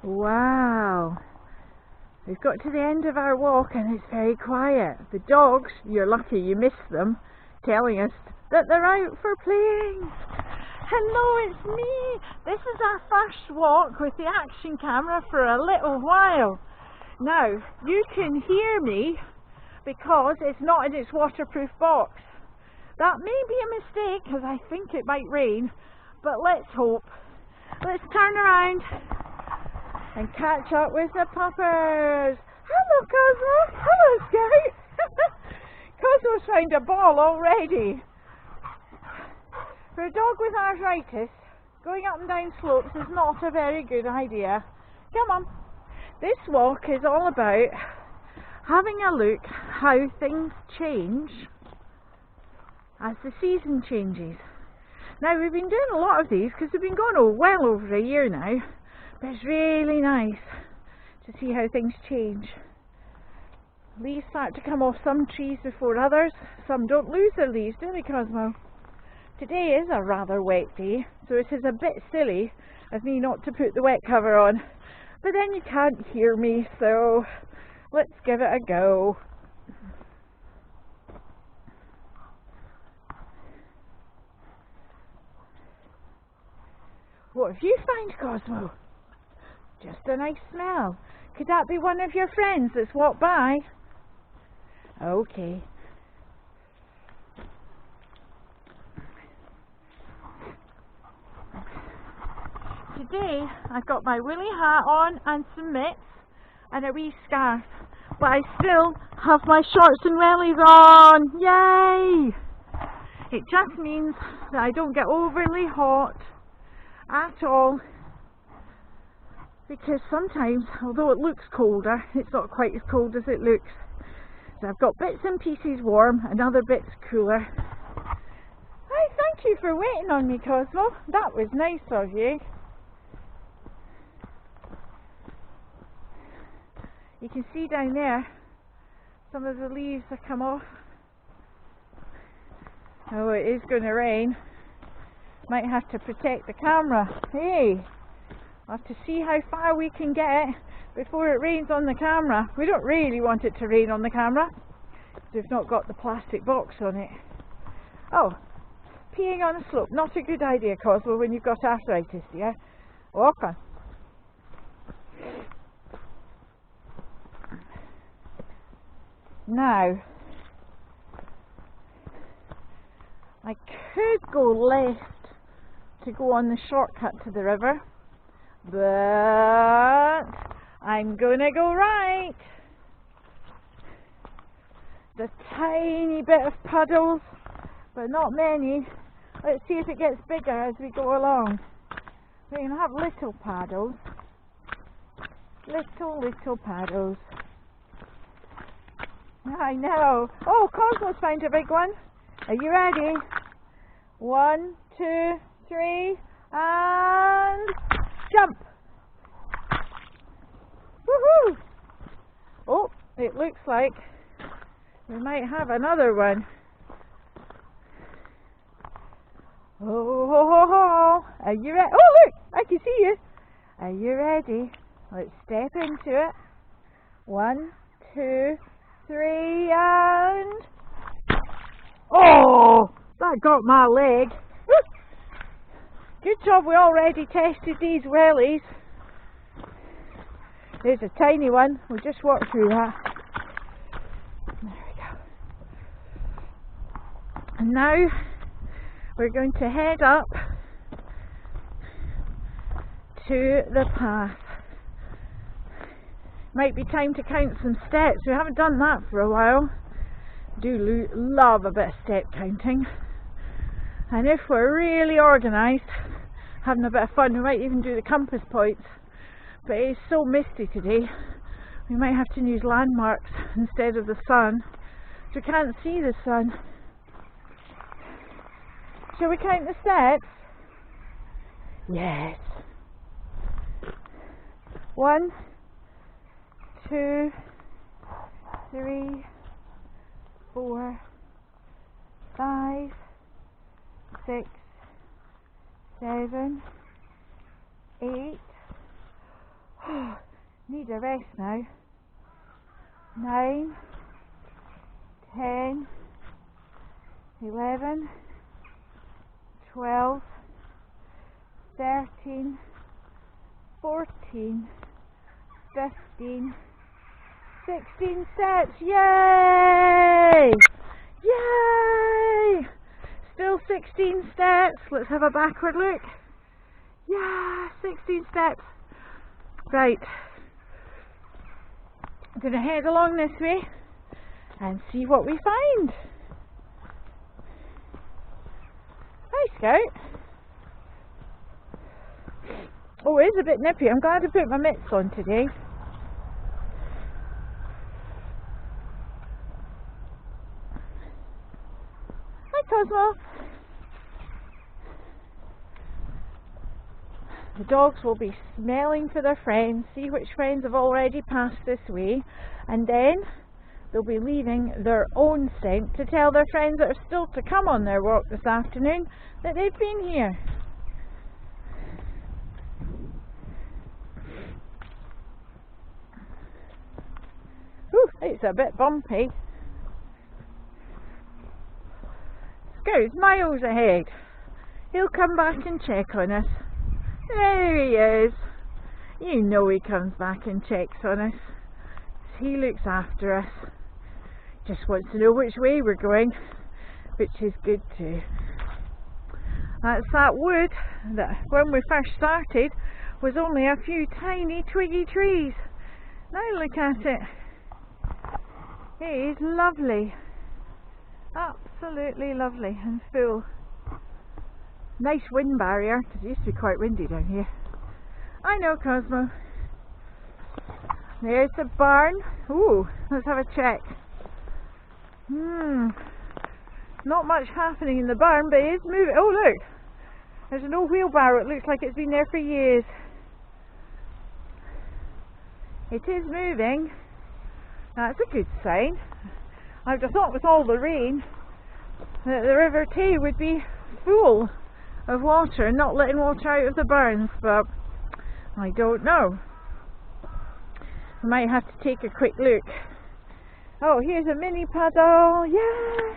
Wow. We've got to the end of our walk and it's very quiet. The dogs, you're lucky you missed them, telling us that they're out for playing. Hello, it's me. This is our first walk with the action camera for a little while. Now, you can hear me because it's not in its waterproof box. That may be a mistake because I think it might rain, but let's hope. Let's turn around and catch up with the puppers. Hello, Cosmo. Hello, Scout. Cosmo's found a ball already. For a dog with arthritis, going up and down slopes is not a very good idea. Come on. This walk is all about having a look how things change as the season changes. Now, we've been doing a lot of these because we've been going well over a year now. But it's really nice to see how things change. Leaves start to come off some trees before others. Some don't lose their leaves, do they, Cosmo? Today is a rather wet day, so it is a bit silly of me not to put the wet cover on. But then you can't hear me, so let's give it a go. What have you found, Cosmo? Just a nice smell. Could that be one of your friends that's walked by? Okay. Today I've got my woolly hat on and some mitts and a wee scarf, but I still have my shorts and wellies on. Yay! It just means that I don't get overly hot at all. Because sometimes, although it looks colder, it's not quite as cold as it looks. So I've got bits and pieces warm and other bits cooler. Hi, thank you for waiting on me, Cosmo. That was nice of you. You can see down there, some of the leaves have come off. Oh, it is going to rain. Might have to protect the camera. Hey! We'll have to see how far we can get before it rains on the camera. We don't really want it to rain on the camera because we've not got the plastic box on it. Oh, peeing on a slope. Not a good idea, Cosmo, when you've got arthritis, dear. Walk on. Now, I could go left to go on the shortcut to the river. But I'm gonna go right. The tiny bit of puddles, but not many. Let's see if it gets bigger as we go along. We can have little paddles. Little paddles. I know. Oh, Cosmo's found a big one. Are you ready? 1, 2, 3, and jump! Woohoo! Oh, it looks like we might have another one. Oh, are you ready? Oh, look! I can see you. Are you ready? Let's step into it. 1, 2, 3, and... Oh! That got my leg. Good job we already tested these wellies. There's a tiny one. We'll just walk through that. There we go. And now we're going to head up to the path. Might be time to count some steps. We haven't done that for a while. Do love a bit of step counting. And if we're really organised, having a bit of fun, we might even do the compass points. But it's so misty today, we might have to use landmarks instead of the sun. So we can't see the sun. Shall we count the steps? Yes. 1, 2, 3, 4, 5, 6, 7, 8. need a rest now. 9, 10, 11, 12, 13, 14, 15, 16 steps. Yay! Yay! Still 16 steps. Let's have a backward look. Yeah, 16 steps. Right. I'm going to head along this way and see what we find. Hi, Scout. Oh, it is a bit nippy. I'm glad I put my mitts on today. Hi, Cosmo. The dogs will be smelling for their friends, see which friends have already passed this way, and then they'll be leaving their own scent to tell their friends that are still to come on their walk this afternoon that they've been here. Ooh, it's a bit bumpy. Scout's miles ahead. He'll come back and check on us. There he is. You know he comes back and checks on us. He looks after us. Just wants to know which way we're going, which is good too. That's that wood that when we first started was only a few tiny twiggy trees. Now look at it. It is lovely. Absolutely lovely and full. Nice wind barrier, because it used to be quite windy down here. I know, Cosmo. There's the barn. Ooh, let's have a check. Not much happening in the barn, but it is moving. Oh, look. There's an old wheelbarrow. It looks like it's been there for years. It is moving. That's a good sign. I would have thought with all the rain that the River Tay would be full of water and not letting water out of the barns, but I don't know. I might have to take a quick look. Oh, here's a mini puddle. Yeah!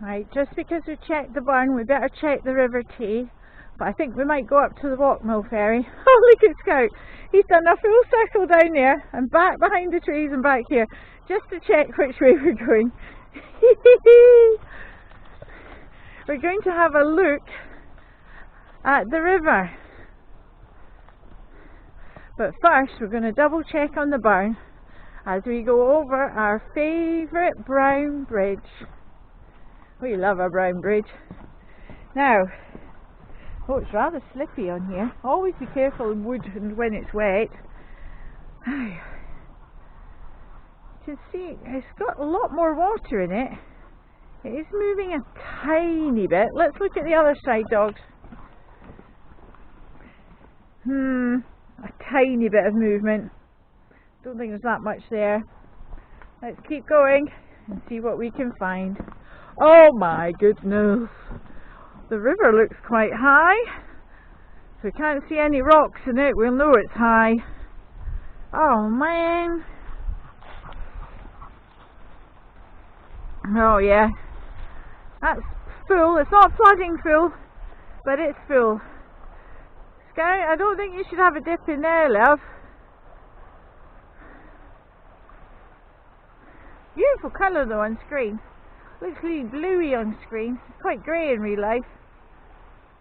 Right, just because we checked the barn, we better check the River Tay. But I think we might go up to the Waulkmill ferry. Oh, look at Scout. He's done a full circle down there and back behind the trees and back here, just to check which way we're going. We're going to have a look at the river. But first, we're going to double check on the barn as we go over our favourite brown bridge. We love our brown bridge. Now, oh, it's rather slippy on here. Always be careful in wood and when it's wet. You can see it's got a lot more water in it. It is moving a tiny bit. Let's look at the other side, dogs. A tiny bit of movement. Don't think there's that much there. Let's keep going and see what we can find. Oh my goodness, the river looks quite high. If we can't see any rocks in it, we'll know it's high. Oh man. Oh yeah, that's full. It's not flooding full, but it's full. Scout, I don't think you should have a dip in there, love. Beautiful colour though on screen. Looks really bluey on screen. It's quite grey in real life.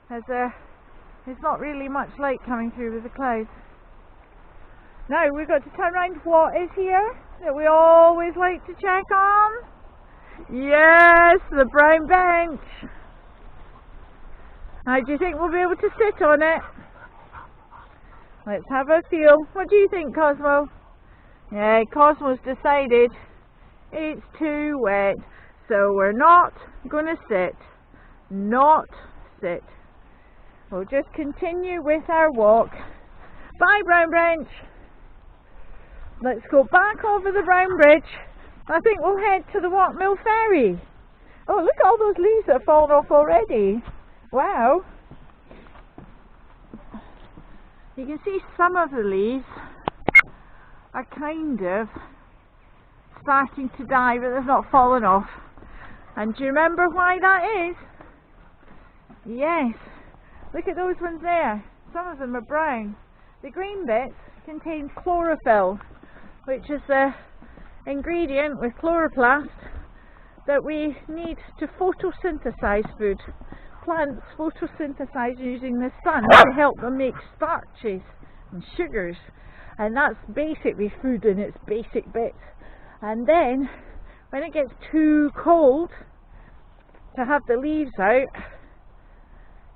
There's not really much light coming through with the clouds. Now we've got to turn around. What is here that we always like to check on? Yes, the brown bench. How do you think we'll be able to sit on it? Let's have a feel. What do you think, Cosmo? Yeah, Cosmo's decided it's too wet. So we're not going to sit. Not sit. We'll just continue with our walk. Bye, Brown Branch. Let's go back over the Brown Bridge. I think we'll head to the Waulkmill ferry. Oh, look at all those leaves that have fallen off already. Wow. You can see some of the leaves are kind of starting to die, but they've not fallen off. And do you remember why that is? Yes. Look at those ones there. Some of them are brown. The green bits contain chlorophyll, which is the ingredient with chloroplast that we need to photosynthesize food. Plants photosynthesize using the sun to help them make starches and sugars, and that's basically food in its basic bits. And then when it gets too cold to have the leaves out,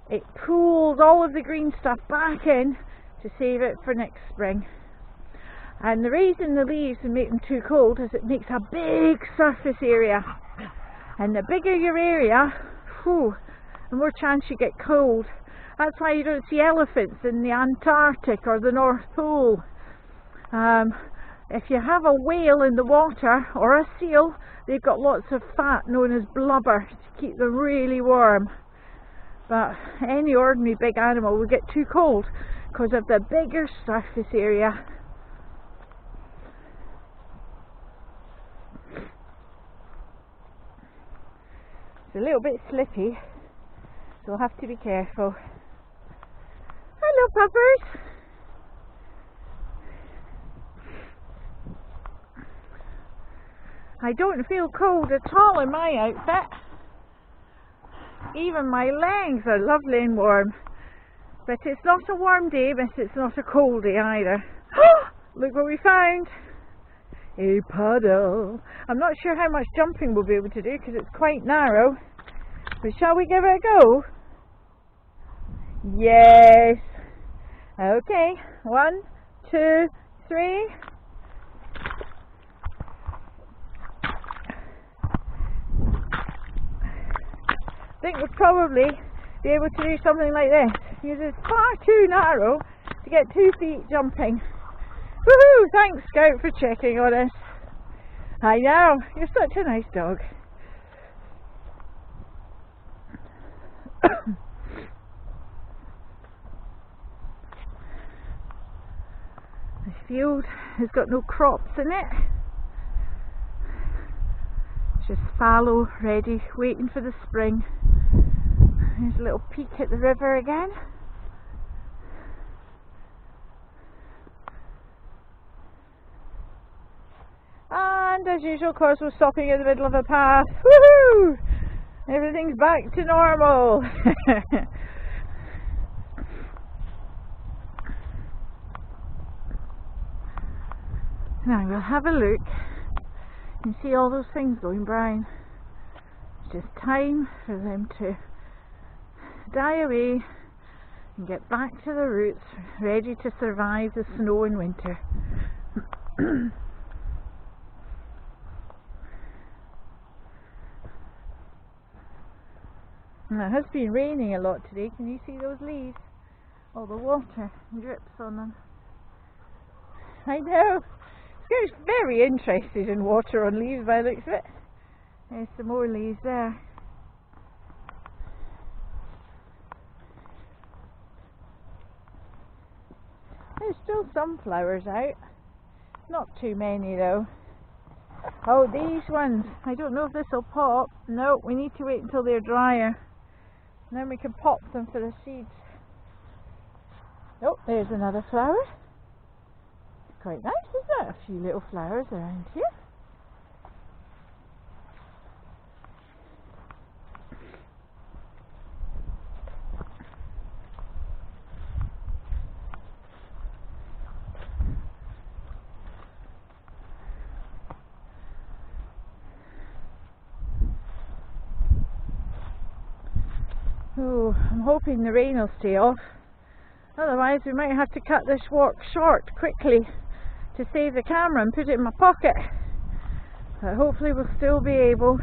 it pulls all of the green stuff back in to save it for next spring. And the reason the leaves make them too cold is it makes a big surface area, and the bigger your area, the more chance you get cold. That's why you don't see elephants in the Antarctic or the North Pole. If you have a whale in the water or a seal, they've got lots of fat known as blubber to keep them really warm. But any ordinary big animal will get too cold because of the bigger surface area. It's a little bit slippy, so we'll have to be careful. Hello, Puppers! I don't feel cold at all in my outfit. Even my legs are lovely and warm. But it's not a warm day, but it's not a cold day either. Look what we found! A puddle. I'm not sure how much jumping we'll be able to do because it's quite narrow. But shall we give it a go? Yes! Okay, 1, 2, 3. I think we'll probably be able to do something like this, because it's far too narrow to get 2 feet jumping. Woohoo! Thanks, Scout, for checking on us. I know, you're such a nice dog. This field has got no crops in it. It's just fallow, ready, waiting for the spring. There's a little peek at the river again. And as usual, of course, we're stopping in the middle of a path. Woohoo! Everything's back to normal. Now we'll have a look and see all those things going brown. It's just time for them to die away and get back to the roots, ready to survive the snow in winter. It has been raining a lot today. Can you see those leaves? All the water drips on them. I know. Scout's very interested in water on leaves by the looks of it. There's some more leaves there. There's still some flowers out. Not too many though. Oh, these ones. I don't know if this will pop. No, we need to wait until they're drier. And then we can pop them for the seeds. Oh, there's another flower. Quite nice, isn't it? A few little flowers around here. Oh, I'm hoping the rain will stay off. Otherwise we might have to cut this walk short quickly to save the camera and put it in my pocket. But hopefully we'll still be able